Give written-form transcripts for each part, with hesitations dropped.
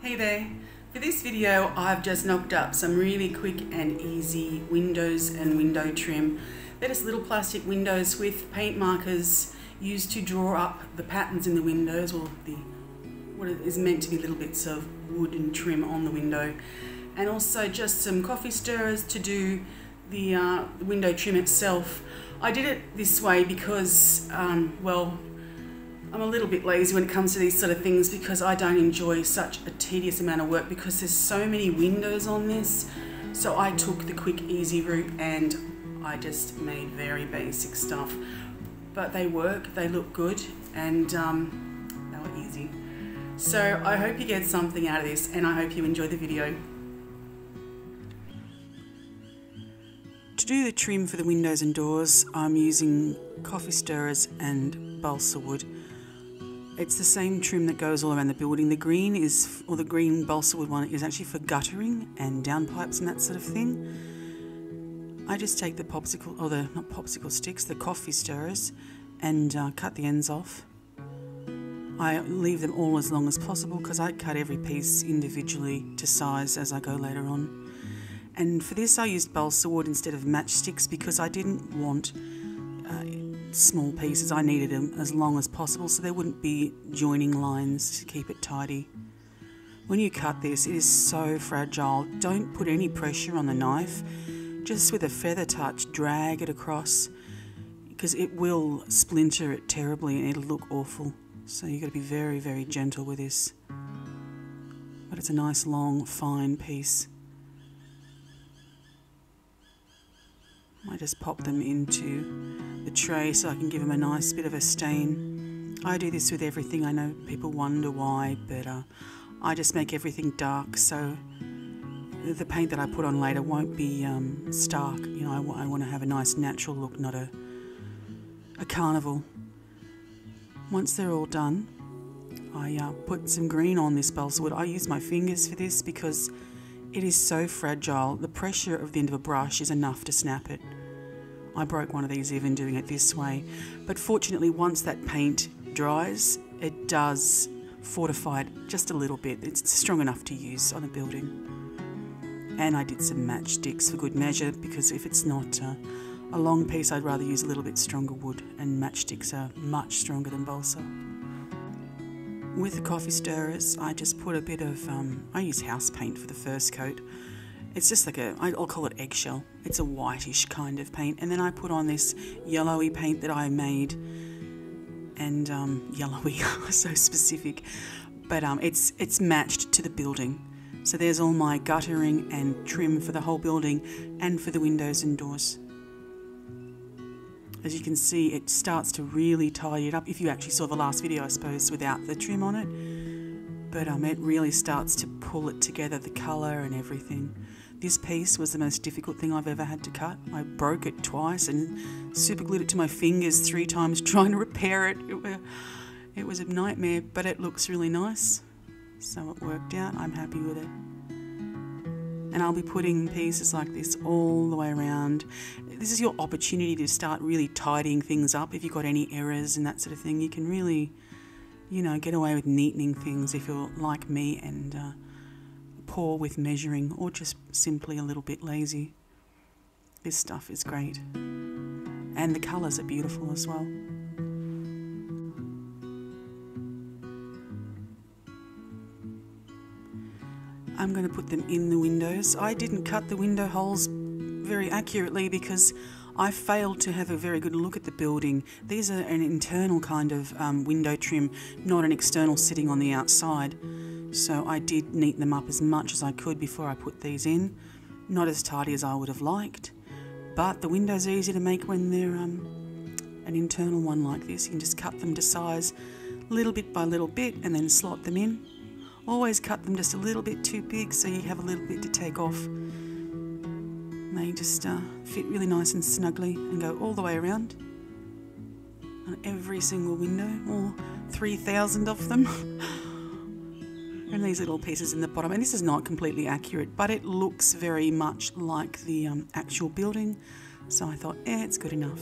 Hey there! For this video I've just knocked up some really quick and easy windows and window trim. They're just little plastic windows with paint markers used to draw up the patterns in the windows, or what is meant to be little bits of wood and trim on the window, and also just some coffee stirrers to do the window trim itself. I did it this way because well, I'm a little bit lazy when it comes to these sort of things, because I don't enjoy such a tedious amount of work because there's so many windows on this. So I took the quick easy route and I just made very basic stuff, but they work, they look good, and they were easy. So I hope you get something out of this, and I hope you enjoy the video. To do the trim for the windows and doors, I'm using coffee stirrers and balsa wood. It's the same trim that goes all around the building. The green is, or the green balsa wood one, is actually for guttering and downpipes and that sort of thing. I just take the popsicle, or the, not popsicle sticks, the coffee stirrers, and cut the ends off. I leave them all as long as possible because I cut every piece individually to size as I go later on. And for this I used balsa wood instead of matchsticks because I didn't want small pieces. I needed them as long as possible so there wouldn't be joining lines to keep it tidy. When you cut this, it is so fragile. Don't put any pressure on the knife. Just with a feather touch, drag it across, because it will splinter it terribly and it'll look awful. So you've got to be very, very gentle with this. But it's a nice long, fine piece. I just pop them into the tray so I can give them a nice bit of a stain. I do this with everything. I know people wonder why, but I just make everything dark so the paint that I put on later won't be stark. You know, I want to have a nice natural look, not a carnival. Once they're all done, I put some green on this balsa wood. I use my fingers for this because it is so fragile. The pressure of the end of a brush is enough to snap it. I broke one of these even doing it this way. But fortunately, once that paint dries, it does fortify it just a little bit. It's strong enough to use on a building. And I did some matchsticks for good measure, because if it's not a long piece, I'd rather use a little bit stronger wood, and matchsticks are much stronger than balsa. With the coffee stirrers, I just put a bit of, I use house paint for the first coat. It's just like I'll call it eggshell. It's a whitish kind of paint. And then I put on this yellowy paint that I made. And yellowy, so specific. But it's matched to the building. So there's all my guttering and trim for the whole building and for the windows and doors. As you can see, it starts to really tidy it up. If you actually saw the last video, I suppose, without the trim on it. But it really starts to pull it together, the colour and everything. This piece was the most difficult thing I've ever had to cut. I broke it twice and super glued it to my fingers 3 times trying to repair it. It was a nightmare, but it looks really nice. So it worked out. I'm happy with it. And I'll be putting pieces like this all the way around. This is your opportunity to start really tidying things up. If you've got any errors and that sort of thing, you can really, you know, get away with neatening things if you're like me and poor with measuring, or just simply a little bit lazy. This stuff is great. And the colours are beautiful as well. I'm going to put them in the windows. I didn't cut the window holes very accurately because I failed to have a very good look at the building. These are an internal kind of window trim, not an external sitting on the outside. So I did neaten them up as much as I could before I put these in. Not as tidy as I would have liked, but the windows are easy to make when they're an internal one like this. You can just cut them to size little bit by little bit and then slot them in. Always cut them just a little bit too big so you have a little bit to take off. They just fit really nice and snugly and go all the way around on every single window, all 3,000 of them. And these little pieces in the bottom. And this is not completely accurate, but it looks very much like the actual building. So I thought, it's good enough.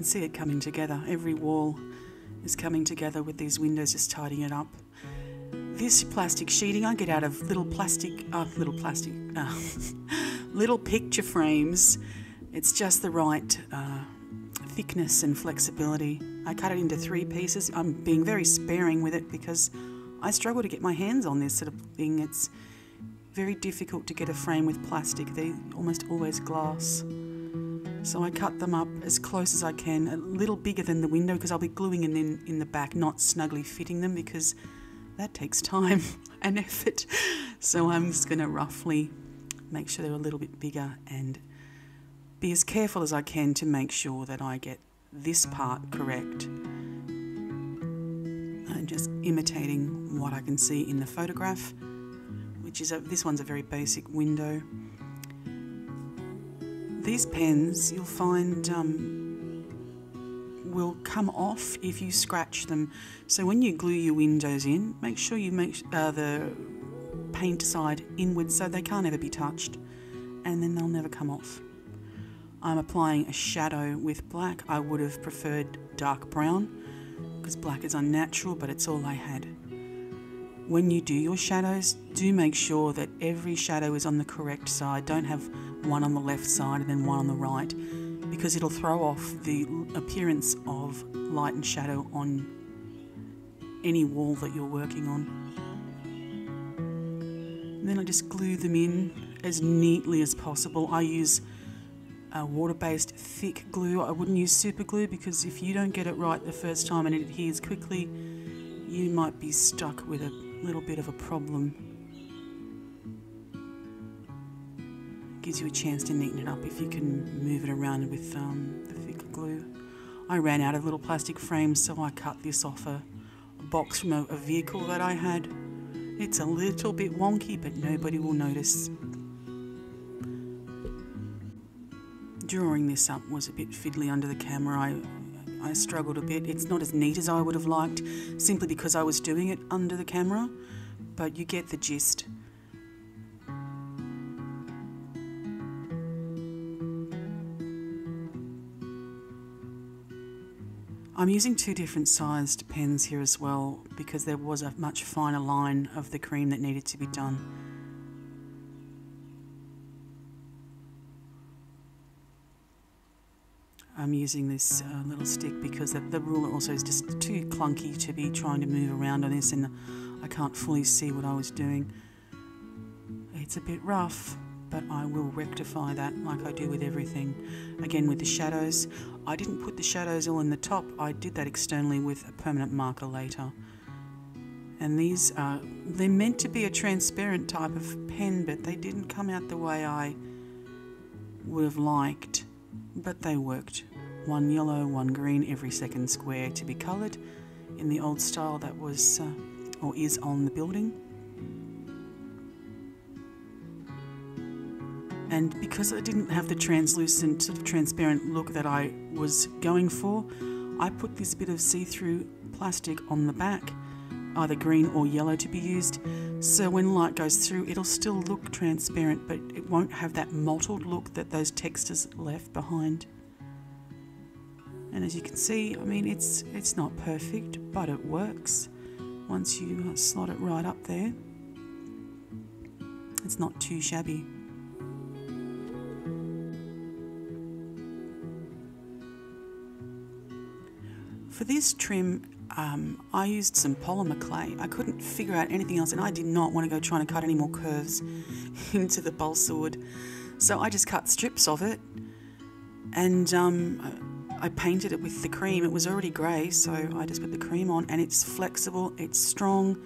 can see it coming together. Every wall is coming together with these windows, just tidying it up. This plastic sheeting I get out of little picture frames. It's just the right thickness and flexibility. I cut it into 3 pieces. I'm being very sparing with it because I struggle to get my hands on this sort of thing. It's very difficult to get a frame with plastic. They're almost always glass. So I cut them up as close as I can, a little bigger than the window because I'll be gluing them in the back, not snugly fitting them because that takes time and effort. So I'm just going to roughly make sure they're a little bit bigger and be as careful as I can to make sure that I get this part correct. I'm just imitating what I can see in the photograph, which is this one's a very basic window. These pens you'll find will come off if you scratch them. So when you glue your windows in, make sure you make the paint side inwards so they can't ever be touched, and then they'll never come off. I'm applying a shadow with black. I would have preferred dark brown because black is unnatural, but it's all I had. When you do your shadows, do make sure that every shadow is on the correct side. Don't have one on the left side and then one on the right, because it'll throw off the appearance of light and shadow on any wall that you're working on. And then I just glue them in as neatly as possible. I use a water-based thick glue. I wouldn't use super glue because if you don't get it right the first time and it adheres quickly, you might be stuck with a little bit of a problem. Gives you a chance to neaten it up if you can move it around with the thick glue. I ran out of little plastic frames, so I cut this off a box from a vehicle that I had. It's a little bit wonky, but nobody will notice. Drawing this up was a bit fiddly under the camera. I struggled a bit. It's not as neat as I would have liked, simply because I was doing it under the camera, but you get the gist. I'm using 2 different sized pens here as well because there was a much finer line of the cream that needed to be done. I'm using this little stick because the ruler also is just too clunky to be trying to move around on this, and I can't fully see what I was doing. It's a bit rough, but I will rectify that like I do with everything. Again, with the shadows, I didn't put the shadows all in the top. I did that externally with a permanent marker later. And these they're meant to be a transparent type of pen, but they didn't come out the way I would have liked, but they worked. 1 yellow, 1 green, every second square to be coloured in the old style that was or is on the building. And because I didn't have the translucent, sort of transparent look that I was going for, I put this bit of see-through plastic on the back, either green or yellow to be used, so when light goes through it'll still look transparent, but it won't have that mottled look that those textures left behind. And as you can see, I mean, it's not perfect, but it works. Once you slot it right up there, it's not too shabby. For this trim, I used some polymer clay. I couldn't figure out anything else, and I did not want to go trying to cut any more curves into the balsa wood. So I just cut strips of it, and I painted it with the cream. It was already grey, so I just put the cream on, and it's flexible, it's strong,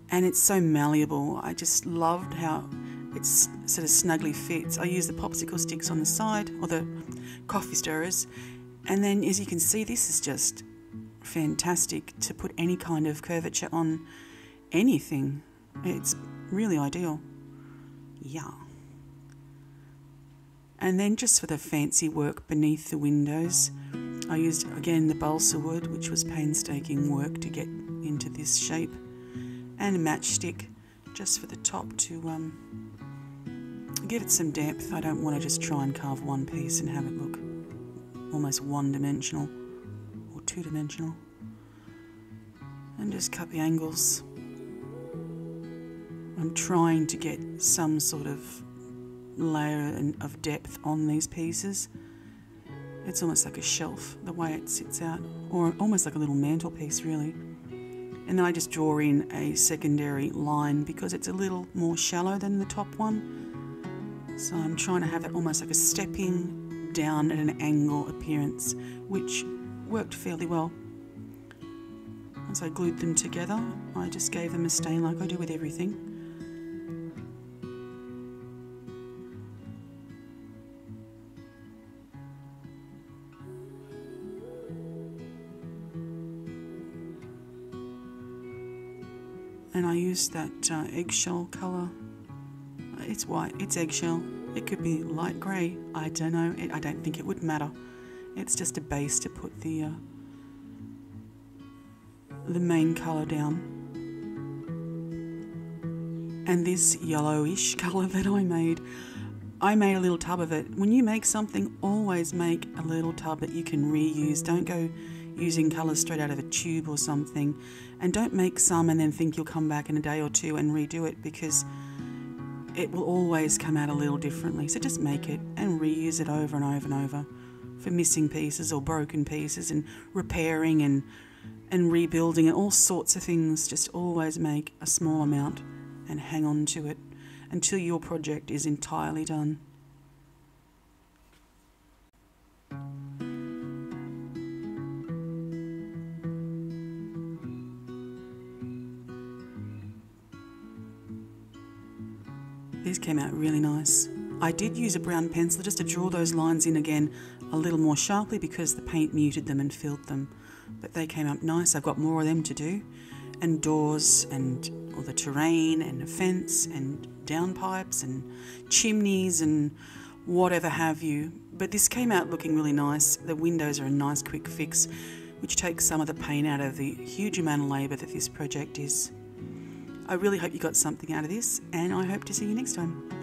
and it's so malleable. I just loved how it's sort of snugly fits. I used the popsicle sticks on the side, or the coffee stirrers, and then as you can see, this is just fantastic to put any kind of curvature on anything. It's really ideal. Yeah. And then just for the fancy work beneath the windows, I used again the balsa wood, which was painstaking work to get into this shape, and a matchstick just for the top to give it some depth. I don't want to just try and carve one piece and have it look almost one-dimensional or two-dimensional. And just cut the angles. I'm trying to get some sort of layer of depth on these pieces. It's almost like a shelf, the way it sits out, or almost like a little mantelpiece really. And then I just draw in a secondary line because it's a little more shallow than the top one. So I'm trying to have it almost like a stepping down at an angle appearance, which worked fairly well. Once I glued them together, I just gave them a stain like I do with everything. And I used that eggshell colour. It's white, it's eggshell. It could be light grey, I don't know. I don't think it would matter. It's just a base to put the main colour down. And this yellowish colour that I made a little tub of it. When you make something, always make a little tub that you can reuse. Don't go using colours straight out of a tube or something. And don't make some and then think you'll come back in a day or two and redo it, because it will always come out a little differently. So just make it and reuse it over and over and over for missing pieces or broken pieces, and repairing and rebuilding and all sorts of things. Just always make a small amount and hang on to it until your project is entirely done. These came out really nice. I did use a brown pencil just to draw those lines in again a little more sharply because the paint muted them and filled them. But they came up nice. I've got more of them to do. And doors and all the terrain and a fence and downpipes and chimneys and whatever have you. But this came out looking really nice. The windows are a nice quick fix, which takes some of the pain out of the huge amount of labour that this project is. I really hope you got something out of this, and I hope to see you next time.